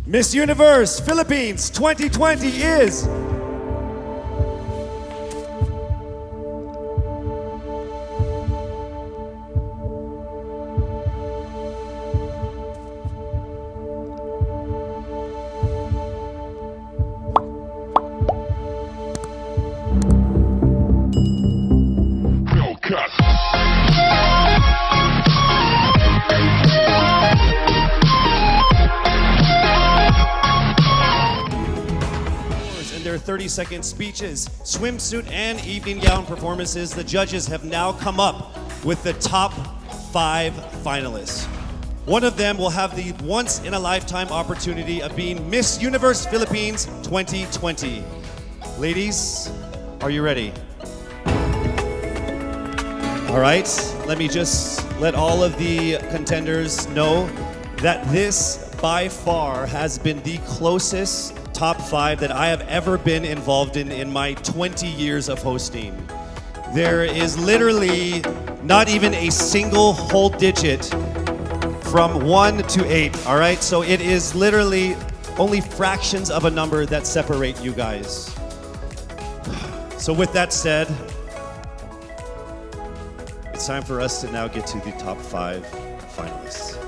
Miss Universe Philippines 2020 is... their 30-second speeches, swimsuit, and evening gown performances, the judges have now come up with the top 5 finalists. One of them will have the once-in-a-lifetime opportunity of being Miss Universe Philippines 2020. Ladies, are you ready? All right, let me just let all of the contenders know that this, by far, has been the closest top 5 that I have ever been involved in my 20 years of hosting. There is literally not even a single whole digit from 1 to 8, all right? So it is literally only fractions of a number that separate you guys. So with that said, it's time for us to now get to the top 5 finalists.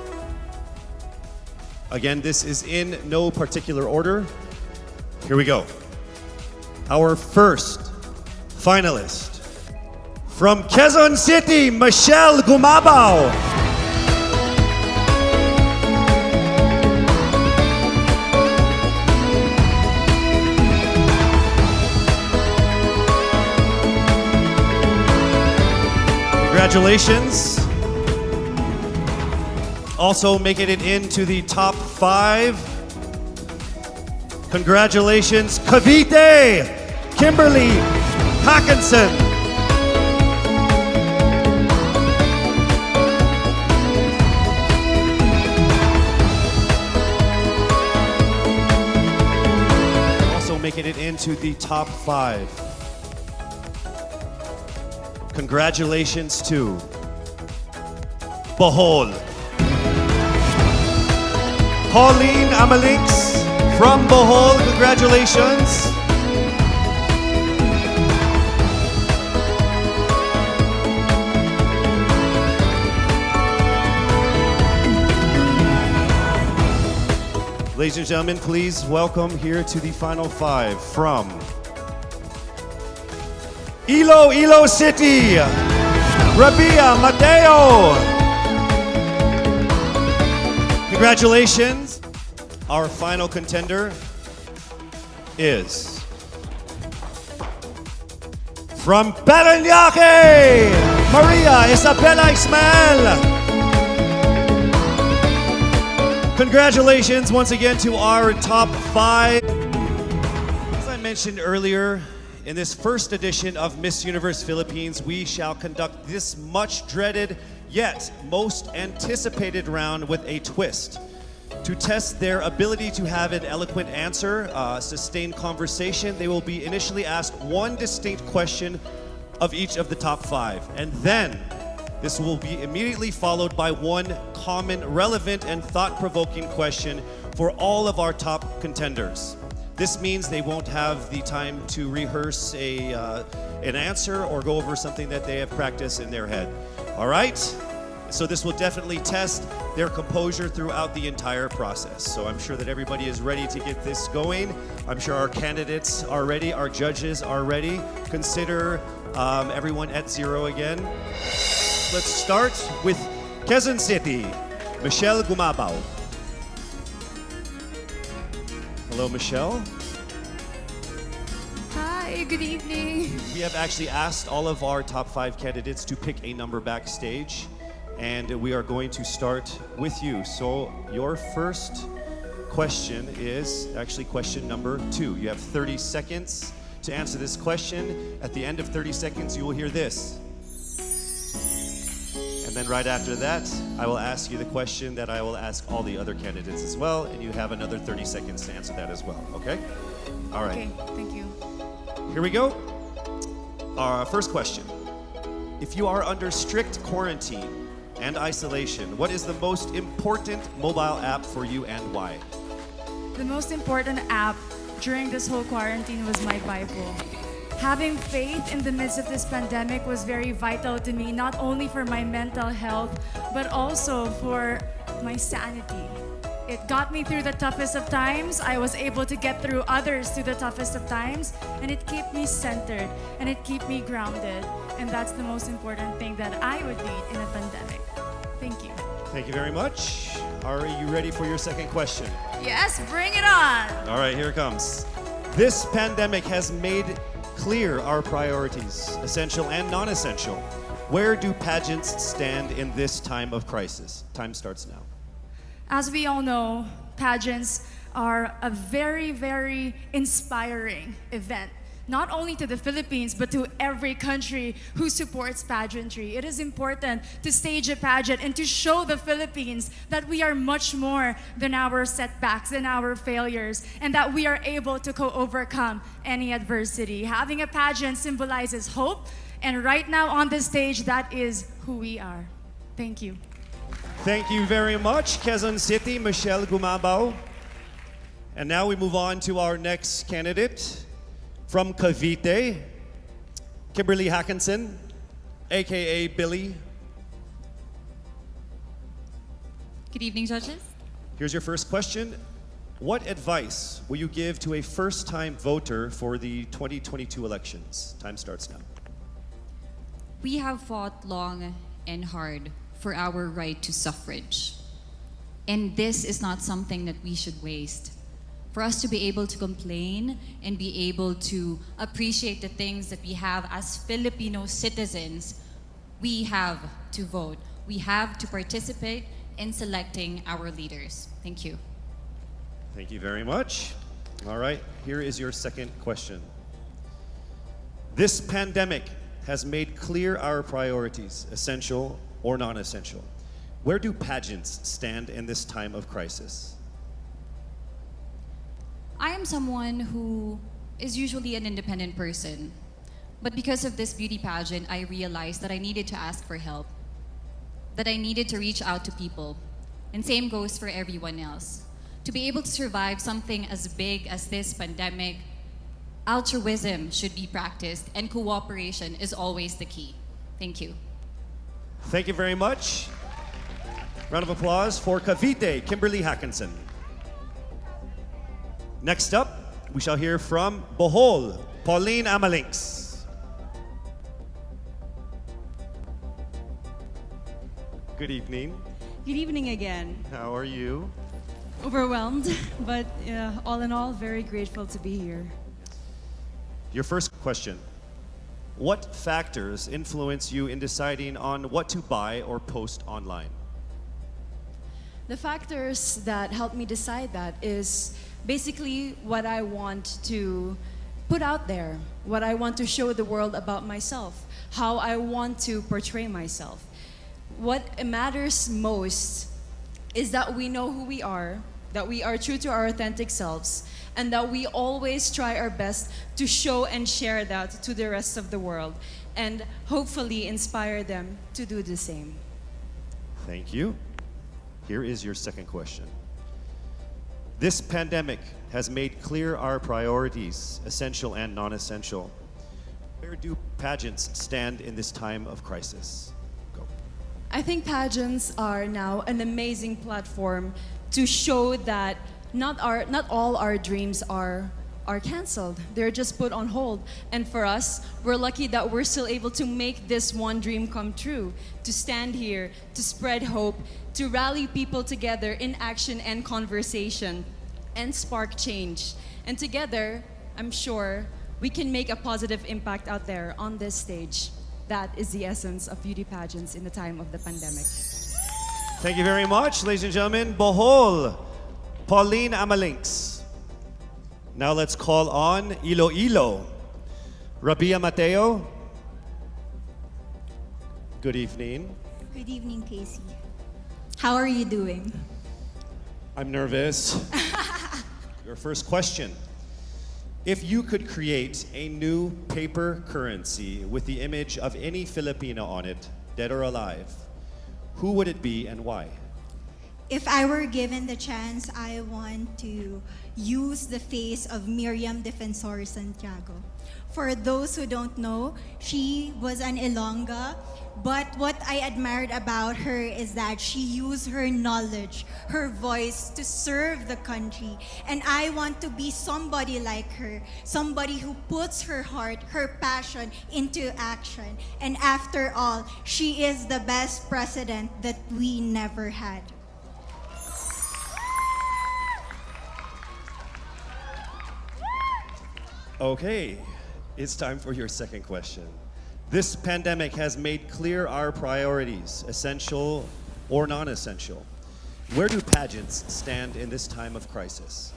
Again, this is in no particular order. Here we go. Our first finalist from Quezon City, Michele Gumabao. Congratulations. Also making it into the top 5. Congratulations, Cavite, Kimberly Hakenson. Also making it into the top 5. Congratulations to Bohol, Pauline Amelinckx from Bohol. Congratulations. Ladies and gentlemen, please welcome here to the final 5 from Iloilo City, Rabiya, Mateo. Congratulations. Our final contender is from Parañaque, Ysabella, Ysmael. Congratulations once again to our top 5. As I mentioned earlier, in this first edition of Miss Universe Philippines, we shall conduct this much dreaded yet most anticipated round with a twist. To test their ability to have an eloquent answer, sustained conversation, they will be initially asked one distinct question of each of the top 5. And then this will be immediately followed by one common, relevant, and thought-provoking question for all of our top contenders. This means they won't have the time to rehearse an answer or go over something that they have practiced in their head. All right? So this will definitely test their composure throughout the entire process. So I'm sure that everybody is ready to get this going. I'm sure our candidates are ready, our judges are ready. Consider everyone at 0 again. Let's start with Quezon City, Michele Gumabao. Hello, Michele. Hi, good evening. We have actually asked all of our top 5 candidates to pick a number backstage. And we are going to start with you. So your first question is actually question number 2. You have 30 seconds to answer this question. At the end of 30 seconds, you will hear this. And then right after that, I will ask you the question that I will ask all the other candidates as well. And you have another 30 seconds to answer that as well. Okay? All right. Okay, thank you. Here we go. Our first question. If you are under strict quarantine and isolation, what is the most important mobile app for you and why? The most important app during this whole quarantine was my Bible. Having faith in the midst of this pandemic was very vital to me, not only for my mental health, but also for my sanity. It got me through the toughest of times. I was able to get through others through the toughest of times, and it kept me centered and it kept me grounded. And that's the most important thing that I would need in a pandemic. Thank you. Thank you very much. Are you ready for your second question? Yes, bring it on. All right, here it comes. This pandemic has made clear our priorities, essential and non-essential. Where do pageants stand in this time of crisis? Time starts now. As we all know, pageants are a very, very inspiring event, not only to the Philippines, but to every country who supports pageantry. It is important to stage a pageant and to show the Philippines that we are much more than our setbacks, than our failures, and that we are able to overcome any adversity. Having a pageant symbolizes hope, and right now on the stage, that is who we are. Thank you. Thank you very much, Quezon City, Michele Gumabao. And now we move on to our next candidate from Cavite, Kimberly Hakenson, aka Billy. Good evening, judges. Here's your first question. What advice will you give to a first-time voter for the 2022 elections? Time starts now. We have fought long and hard for our right to suffrage. And this is not something that we should waste. For us to be able to complain and be able to appreciate the things that we have as Filipino citizens, we have to vote. We have to participate in selecting our leaders. Thank you. Thank you very much. All right, here is your second question. This pandemic has made clear our priorities, essential or non-essential. Where do pageants stand in this time of crisis? I am someone who is usually an independent person. But because of this beauty pageant, I realized that I needed to ask for help, that I needed to reach out to people. And same goes for everyone else. To be able to survive something as big as this pandemic, altruism should be practiced and cooperation is always the key. Thank you. Thank you very much. Round of applause for Cavite, Kimberly Hakenson. Next up, we shall hear from Bohol, Pauline Amelinckx. Good evening. Good evening again. How are you? Overwhelmed, but all in all, very grateful to be here. Your first question. What factors influence you in deciding on what to buy or post online? The factors that help me decide that is basically what I want to put out there, what I want to show the world about myself, how I want to portray myself. What matters most is that we know who we are, that we are true to our authentic selves, and that we always try our best to show and share that to the rest of the world, and hopefully inspire them to do the same. Thank you. Here is your second question. This pandemic has made clear our priorities, essential and non-essential. Where do pageants stand in this time of crisis? Go. I think pageants are now an amazing platform to show that not all our dreams are canceled. They're just put on hold. And for us, we're lucky that we're still able to make this one dream come true, to stand here, to spread hope, to rally people together in action and conversation, and spark change. And together, I'm sure, we can make a positive impact out there on this stage. That is the essence of beauty pageants in the time of the pandemic. Thank you very much, ladies and gentlemen. Bohol, Pauline Amelinckx. Now let's call on Iloilo, Rabiya Mateo. Good evening. Good evening, Casey. How are you doing? I'm nervous. Your first question. If you could create a new paper currency with the image of any Filipino on it, dead or alive, who would it be and why? If I were given the chance, I want to use the face of Miriam Defensor Santiago. For those who don't know, she was an Ilongga, but what I admired about her is that she used her knowledge, her voice to serve the country. And I want to be somebody like her, somebody who puts her heart, her passion into action. And after all, she is the best president that we never had. Okay, it's time for your second question. This pandemic has made clear our priorities, essential or non-essential. Where do pageants stand in this time of crisis?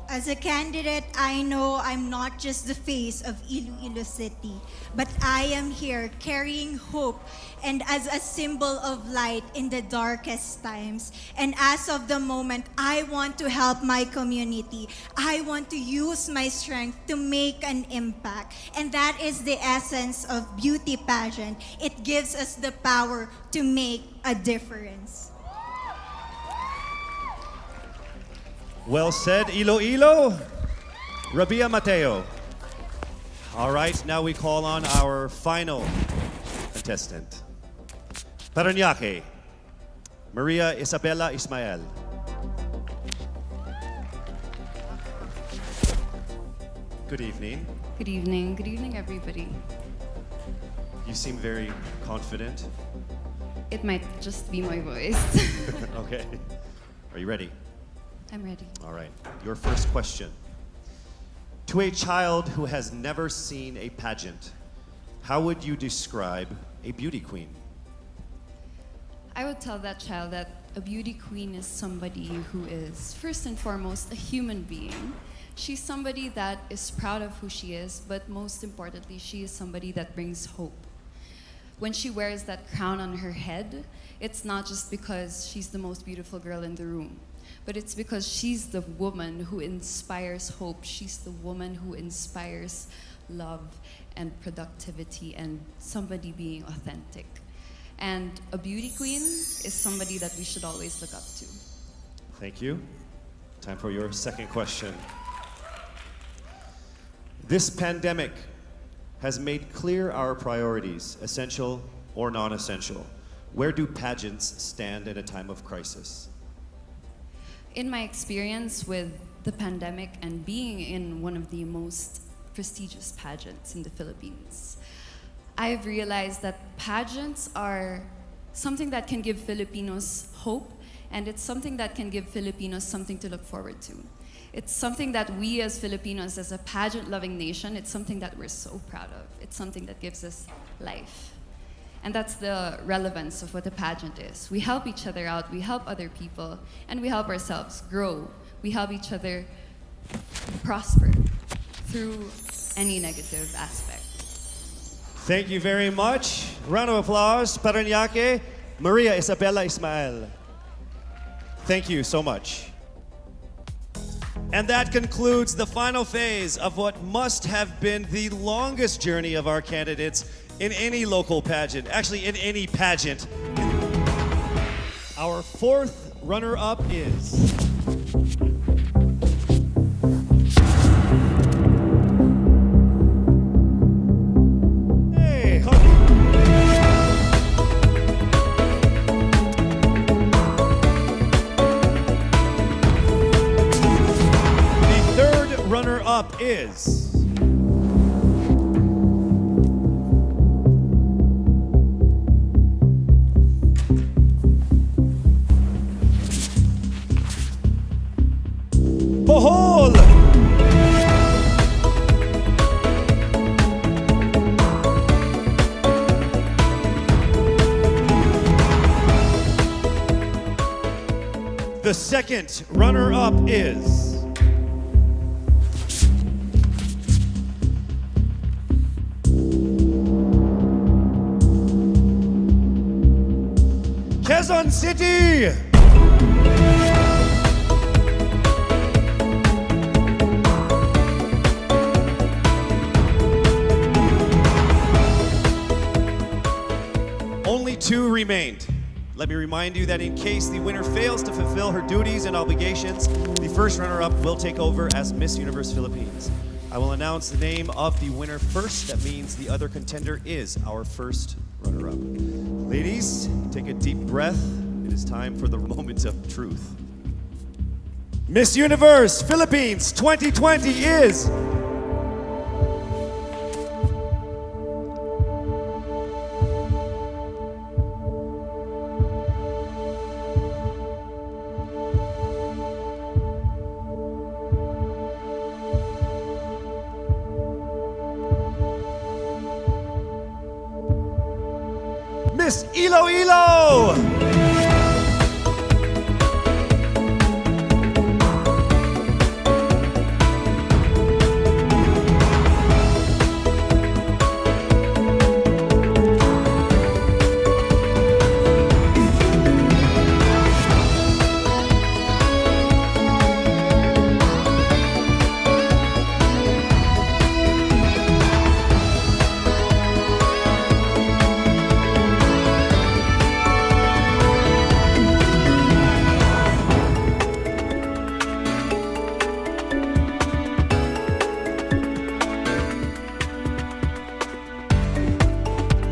As a candidate, I know I'm not just the face of Iloilo City, but I am here carrying hope and as a symbol of light in the darkest times. And as of the moment, I want to help my community. I want to use my strength to make an impact. And that is the essence of beauty pageant. It gives us the power to make a difference. Well said, Iloilo. Rabiya, Mateo. All right, now we call on our final contestant. Parañaque, Maria Ysabella Ysmael. Good evening. Good evening. Good evening, everybody. You seem very confident. It might just be my voice. Okay. Are you ready? I'm ready. All right. Your first question. To a child who has never seen a pageant, how would you describe a beauty queen? I would tell that child that a beauty queen is somebody who is, first and foremost, a human being. She's somebody that is proud of who she is, but most importantly, she is somebody that brings hope. When she wears that crown on her head, it's not just because she's the most beautiful girl in the room, but it's because she's the woman who inspires hope. She's the woman who inspires love and productivity and somebody being authentic. And a beauty queen is somebody that we should always look up to. Thank you. Time for your second question. This pandemic has made clear our priorities, essential or non-essential. Where do pageants stand in a time of crisis? In my experience with the pandemic and being in one of the most prestigious pageants in the Philippines, I've realized that pageants are something that can give Filipinos hope, and it's something that can give Filipinos something to look forward to. It's something that we as Filipinos, as a pageant-loving nation, it's something that we're so proud of. It's something that gives us life. And that's the relevance of what a pageant is. We help each other out, we help other people, and we help ourselves grow. We help each other prosper through any negative aspect. Thank you very much. Round of applause, Parañaque, Maria Ysabella Ysmael. Thank you so much. And that concludes the final phase of what must have been the longest journey of our candidates in any local pageant, actually in any pageant. Our fourth runner-up is... Hey, the third runner-up is... Bohol! The second runner-up is... Quezon City! Only two remained. Let me remind you that in case the winner fails to fulfill her duties and obligations, the first runner-up will take over as Miss Universe Philippines. I will announce the name of the winner first. That means the other contender is our first runner-up. Ladies, take a deep breath. It is time for the moment of truth. Miss Universe Philippines 2020 is... Miss Iloilo!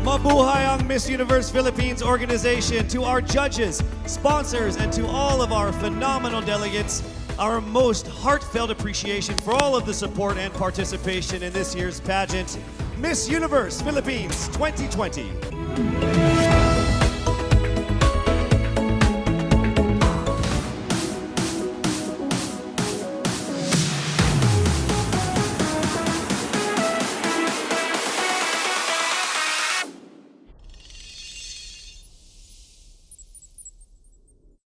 Mabuhay ang Miss Universe Philippines organization. To our judges, sponsors, and to all of our phenomenal delegates, our most heartfelt appreciation for all of the support and participation in this year's pageant, Miss Universe Philippines 2020.